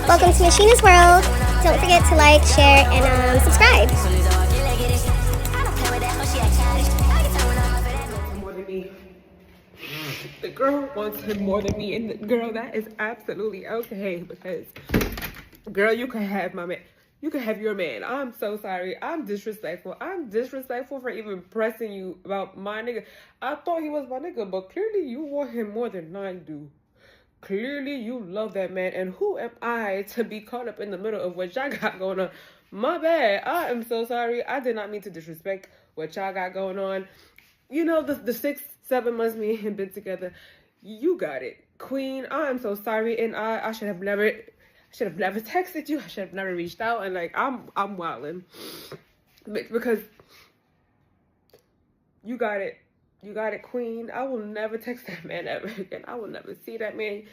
Welcome to Miss.sheeena's world. Don't forget to like, share, and subscribe. More than me. The girl wants him more than me, and girl, that is absolutely okay because, girl, you can have my man. You can have your man. I'm so sorry. I'm disrespectful. I'm disrespectful for even pressing you about my nigga. I thought he was my nigga, but clearly you want him more than I do. Clearly you love that man, and who am I to be caught up in the middle of what y'all got going on? My bad. I am so sorry. I did not mean to disrespect what y'all got going on. You know, the 6-7 months me and him been together. You got it, Queen. I am so sorry, and I should have never texted you. I should have never reached out, and like I'm wilding because you got it. You got it, Queen. I will never text that man ever again. I will never see that man.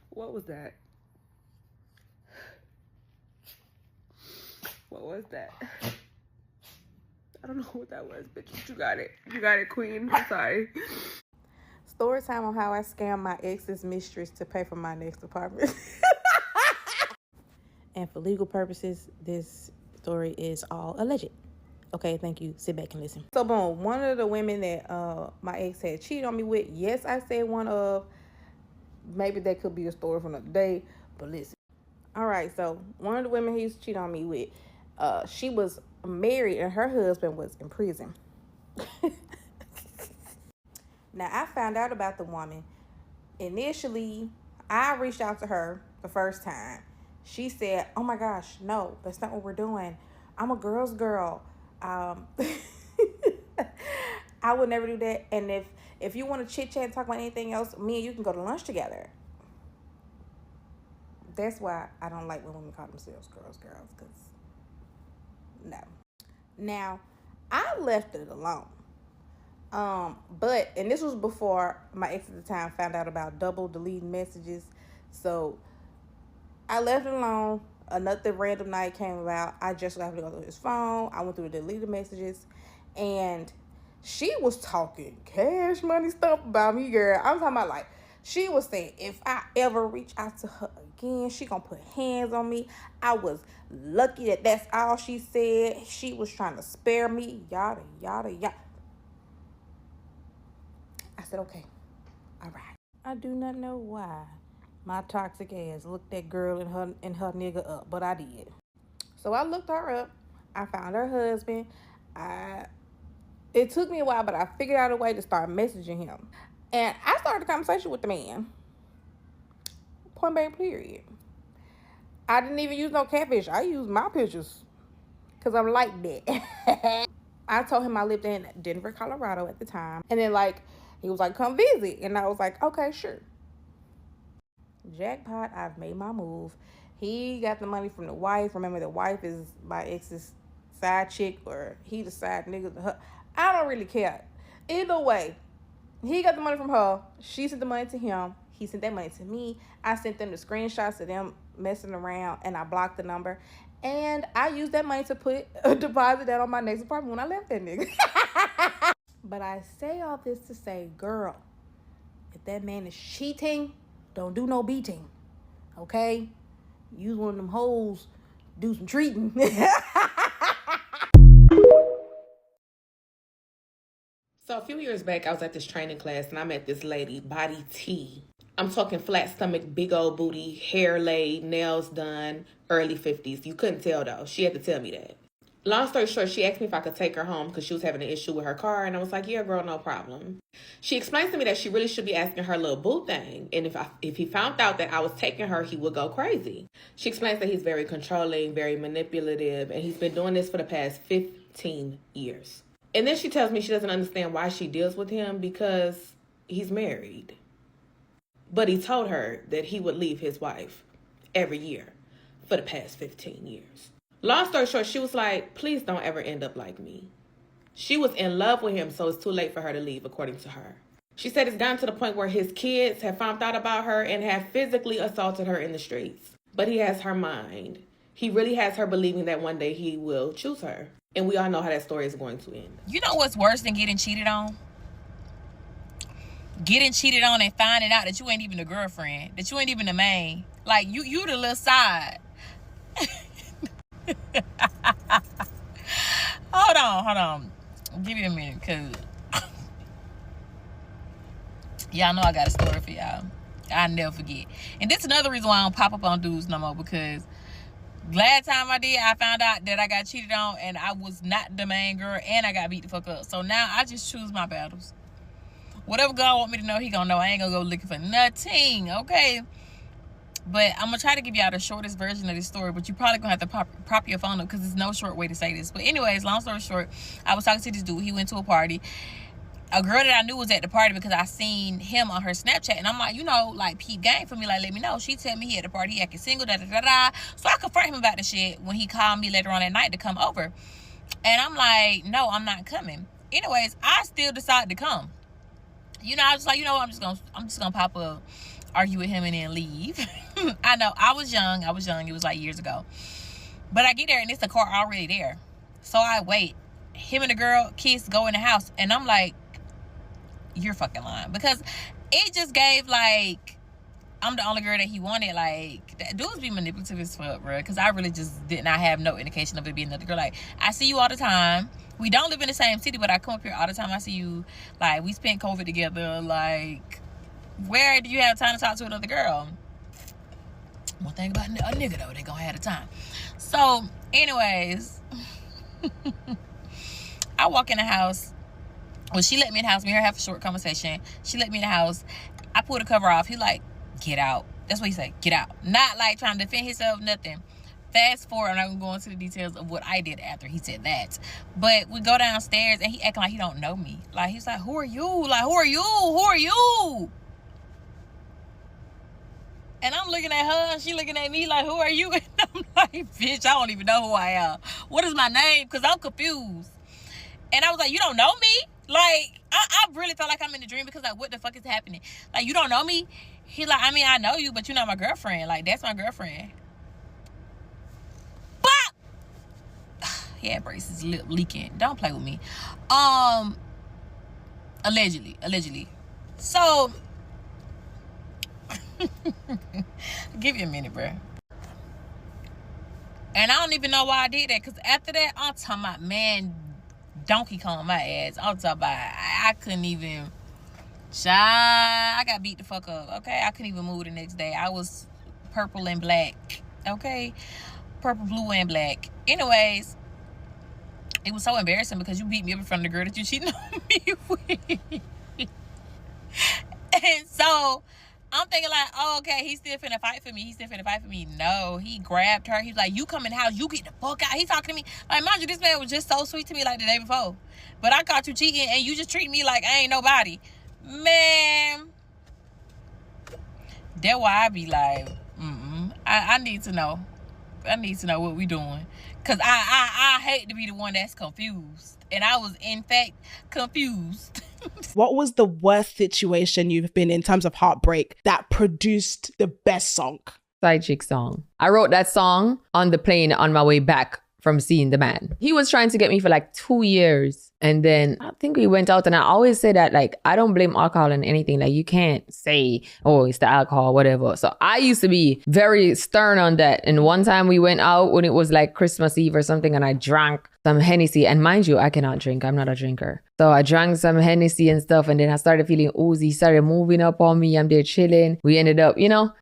What was that? What was that? I don't know what that was, but you got it. You got it, Queen. I'm sorry. Story time on how I scammed my ex's mistress to pay for my next apartment. And for legal purposes, this story is all alleged. Okay, thank you. Sit back and listen. So, boom, one of the women that my ex had cheated on me with, yes, I said one of, maybe that could be a story from another day, but listen. All right, so one of the women he used to cheat on me with, she was married and her husband was in prison. Now, I found out about the woman. Initially, I reached out to her the first time. She said, oh my gosh, no, that's not what we're doing. I'm a girl's girl. I would never do that. And if you want to chit chat and talk about anything else, me and you can go to lunch together. That's why I don't like when women call themselves girls, because no. Now, I left it alone. But, and this was before my ex at the time found out about double deleting messages. So I left it alone. Another random night came about. I just got to go through his phone. I went through the deleted messages, and she was talking cash money stuff about me, girl. I'm talking about, like, she was saying if I ever reach out to her again, she gonna put hands on me. I was lucky that that's all she said. She was trying to spare me, yada, yada, yada. I said, okay, all right. I do not know why my toxic ass looked that girl and her nigga up, but I did. So I looked her up. I found her husband. It took me a while, but I figured out a way to start messaging him. And I started a conversation with the man. Point blank, period. I didn't even use no catfish. I used my pictures because I'm like that. I told him I lived in Denver, Colorado at the time. And then, like, he was like, come visit. And I was like, okay, sure. Jackpot, I've made my move. He got the money from the wife. Remember, the wife is my ex's side chick, or he the side nigga. I don't really care. Either way, he got the money from her. She sent the money to him. He sent that money to me. I sent them the screenshots of them messing around, and I blocked the number. And I used that money to put a deposit down on my next apartment when I left that nigga. But I say all this to say, girl, if that man is cheating, don't do no beating, okay? Use one of them hoes, do some treating. So a few years back, I was at this training class, and I met this lady, Body T. I'm talking flat stomach, big old booty, hair laid, nails done, early 50s. You couldn't tell, though. She had to tell me that. Long story short, she asked me if I could take her home because she was having an issue with her car, and I was like, yeah, girl, no problem. She explains to me that she really should be asking her little boo thing, and if he found out that I was taking her, he would go crazy. She explains that he's very controlling, very manipulative, and he's been doing this for the past 15 years. And then she tells me she doesn't understand why she deals with him because he's married. But he told her that he would leave his wife every year for the past 15 years. Long story short, she was like, please don't ever end up like me. She was in love with him, so it's too late for her to leave, according to her. She said it's gotten to the point where his kids have found out about her and have physically assaulted her in the streets. But he has her mind. He really has her believing that one day he will choose her. And we all know how that story is going to end. You know what's worse than getting cheated on? getting cheated on and finding out that you ain't even the girlfriend, that you ain't even the main. Like, you the little side. Hold on. Give me a minute, because y'all know I got a story for y'all. I never forget. And this is another reason why I don't pop up on dudes no more, because last time I did, I found out that I got cheated on and I was not the main girl and I got beat the fuck up. So now I just choose my battles. Whatever God want me to know, he gonna know. I ain't gonna go looking for nothing, okay? But I'm gonna try to give y'all the shortest version of this story, but you probably gonna have to prop your phone up because there's no short way to say this. But anyways, long story short, I was talking to this dude. He went to a party. A girl that I knew was at the party because I seen him on her Snapchat. And I'm like, you know, like, peep game for me. Like, let me know. She tell me he at the party. He acting single, da-da-da-da. So I confront him about the shit when he called me later on at night to come over. And I'm like, no, I'm not coming. Anyways, I still decided to come. You know, I was like, you know what? I'm just gonna pop up, argue with him, and then leave. I know, I was young. It was like years ago. But I get there, and it's the car already there. So I wait. Him and the girl kiss, go in the house. And I'm like, you're fucking lying, because it just gave like I'm the only girl that he wanted. Like, that dudes be manipulative as fuck, bro, because I really just did not have no indication of it being another girl. Like, I see you all the time. We don't live in the same city, but I come up here all the time. I see you. Like, we spent COVID together. Like, where do you have time to talk to another girl? One thing about a nigga though, they gonna have the time. So anyways, I walk in the house. Well, she let me in the house. Me and her have a short conversation. She let me in the house. I pulled the cover off. He like, get out. That's what he said. Get out. Not like trying to defend himself, nothing. Fast forward, I'm not going to go into the details of what I did after he said that. But we go downstairs and he acting like he don't know me. Like, he's like, who are you? Like, who are you? Who are you? And I'm looking at her and she looking at me like, who are you? And I'm like, bitch, I don't even know who I am. What is my name? Because I'm confused. And I was like, you don't know me? Like, I really felt like I'm in a dream, because like, what the fuck is happening? Like, you don't know me? He like, I mean, I know you, but you're not my girlfriend. Like, that's my girlfriend. But he had braces, lip leaking. Don't play with me. Allegedly. So give you a minute, bro. And I don't even know why I did that, because after that, I'm talking about, man, Donkey Kong my ass. I'm talking about, I couldn't even, I got beat the fuck up, okay? I couldn't even move the next day. I was purple and black, okay? Purple, blue, and black. Anyways, it was so embarrassing because you beat me up in front of the girl that you cheating on me with. And so I'm thinking like, oh, okay, he's still finna fight for me. No, he grabbed her. He's like, you come in the house, you get the fuck out. He's talking to me. Like, mind you, this man was just so sweet to me like the day before. But I caught you cheating and you just treat me like I ain't nobody. Man. That's why I be like, I need to know. I need to know what we doing. Because I hate to be the one that's confused. And I was, in fact, confused. What was the worst situation you've been in terms of heartbreak that produced the best song? Side chick song. I wrote that song on the plane on my way back from seeing the man. He was trying to get me for like 2 years. And then I think we went out, and I always say that, like, I don't blame alcohol in anything. Like, you can't say, oh, it's the alcohol, whatever. So I used to be very stern on that. And one time we went out when it was like Christmas Eve or something, and I drank some Hennessy. And mind you, I cannot drink. I'm not a drinker. So I drank some Hennessy and stuff, and then I started feeling oozy, started moving up on me. I'm there chilling. We ended up,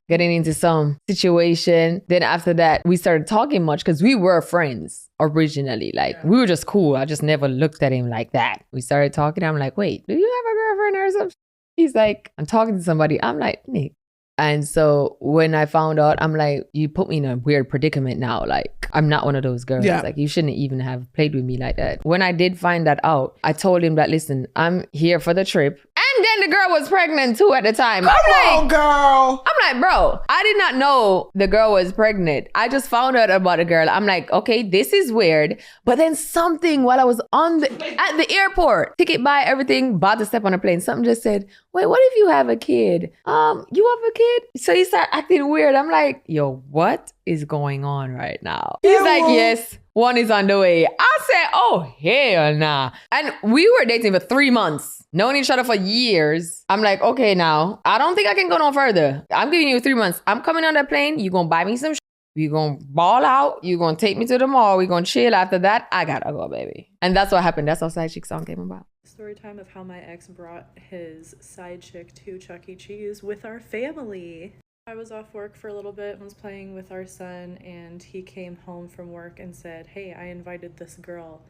getting into some situation. Then after that, we started talking much because we were friends originally. Like, we were just cool. I just never looked at him like that. We started talking. I'm like, wait, do you have a girlfriend or something? He's like, I'm talking to somebody. I'm like, Nick. And so when I found out, I'm like, you put me in a weird predicament now. Like, I'm not one of those girls. Yeah. Like, you shouldn't even have played with me like that. When I did find that out, I told him that, listen, I'm here for the trip. And then the girl was pregnant too at the time. Come on, girl. I'm like, bro, I did not know the girl was pregnant. I just found out about the girl. I'm like, okay, this is weird. But then something while I was at the airport, ticket buy, everything, about to step on a plane, something just said, wait, what if you have a kid? You have a kid? So he started acting weird. I'm like, yo, what is going on right now? He's like, yes, one is on the way. I said, oh, hell nah. And we were dating for 3 months, known each other for years. I'm like, okay, now, I don't think I can go no further. I'm giving you 3 months. I'm coming on that plane. You're going to buy me some shit. You're going to ball out. You're going to take me to the mall. We're going to chill. After that, I got to go, baby. And that's what happened. That's how Side Chick song came about. Story time of how my ex brought his side chick to Chuck E. Cheese with our family. I was off work for a little bit and was playing with our son, and he came home from work and said, hey, I invited this girl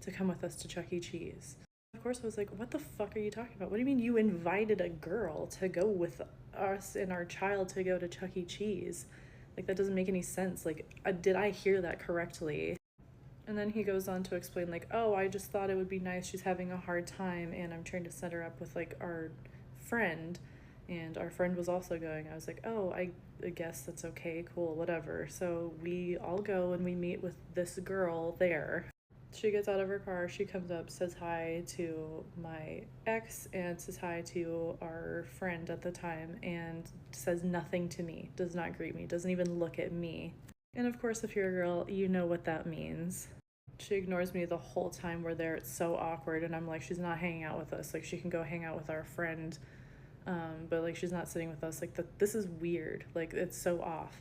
to come with us to Chuck E. Cheese. Of course, I was like, what the fuck are you talking about? What do you mean you invited a girl to go with us and our child to go to Chuck E. Cheese? Like, that doesn't make any sense. Like, did I hear that correctly? And then he goes on to explain, like, oh, I just thought it would be nice. She's having a hard time, and I'm trying to set her up with, like, our friend. And our friend was also going. I was like, oh, I guess that's okay, cool, whatever. So we all go and we meet with this girl there. She gets out of her car, she comes up, says hi to my ex and says hi to our friend at the time and says nothing to me, does not greet me, doesn't even look at me. And of course, if you're a girl, you know what that means. She ignores me the whole time we're there. It's so awkward, and I'm like, she's not hanging out with us. Like, she can go hang out with our friend, but like, she's not sitting with us. Like, this is weird. Like, it's so off.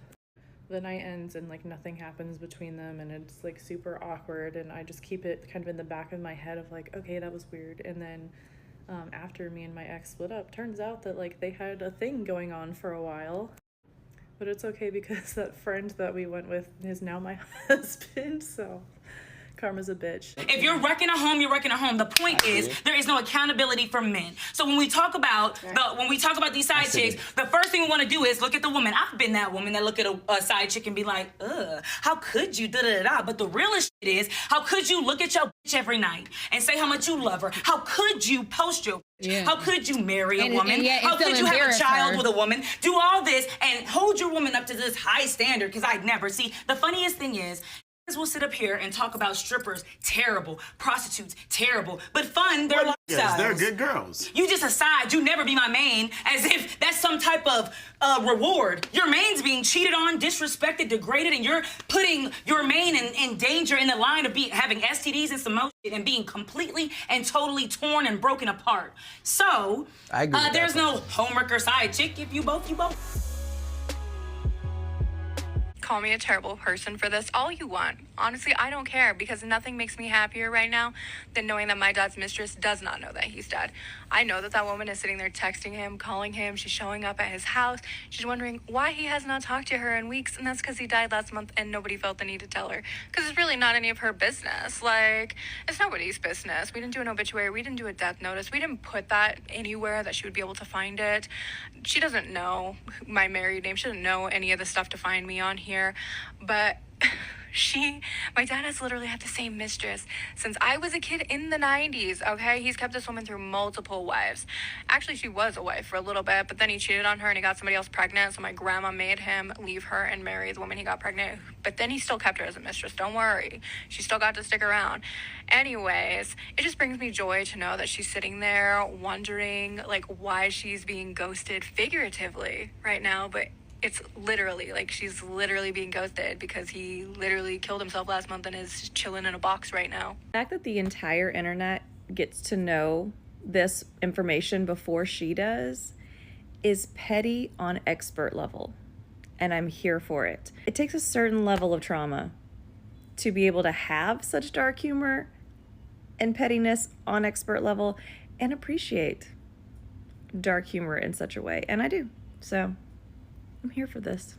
The night ends and like nothing happens between them, and it's like super awkward, and I just keep it kind of in the back of my head of like, okay, that was weird. And then after me and my ex split up, turns out that like they had a thing going on for a while. But it's okay because that friend that we went with is now my husband, so karma's a bitch. If you're wrecking a home, you're wrecking a home. The point is there is no accountability for men. So when we talk about these side chicks, the first thing we want to do is look at the woman. I've been that woman that look at a side chick and be like, ugh, how could you da da da? But the realest shit is, how could you look at your bitch every night and say how much you love her? How could you post your bitch? How could you marry a woman? How could you have a child with a woman? Do all this and hold your woman up to this high standard? Because I'd never see. The funniest thing is, we'll sit up here and talk about strippers, terrible, prostitutes, terrible, but fun, their lifestyles. Yes, they're good girls. You just aside, you never be my main, as if that's some type of reward. Your main's being cheated on, disrespected, degraded, and you're putting your main in danger in the line of having STDs and some more shit and being completely and totally torn and broken apart. So, there's no homework or side chick. If you both, you both. Call me a terrible person for this all you want. Honestly, I don't care, because nothing makes me happier right now than knowing that my dad's mistress does not know that he's dead. I know that that woman is sitting there texting him, calling him. She's showing up at his house. She's wondering why he has not talked to her in weeks, and that's because he died last month and nobody felt the need to tell her, because it's really not any of her business. Like, it's nobody's business. We didn't do an obituary. We didn't do a death notice. We didn't put that anywhere that she would be able to find it. She doesn't know my married name. She doesn't know any of the stuff to find me on here, but my dad has literally had the same mistress since I was a kid in the 90s, okay? He's kept this woman through multiple wives. Actually, she was a wife for a little bit, but then he cheated on her and he got somebody else pregnant, so my grandma made him leave her and marry the woman he got pregnant. But then he still kept her as a mistress. Don't worry. She still got to stick around. Anyways, it just brings me joy to know that she's sitting there wondering, like, why she's being ghosted figuratively right now, but it's literally, like, she's literally being ghosted because he literally killed himself last month and is chilling in a box right now. The fact that the entire internet gets to know this information before she does is petty on expert level, and I'm here for it. It takes a certain level of trauma to be able to have such dark humor and pettiness on expert level and appreciate dark humor in such a way, and I do. So I'm here for this.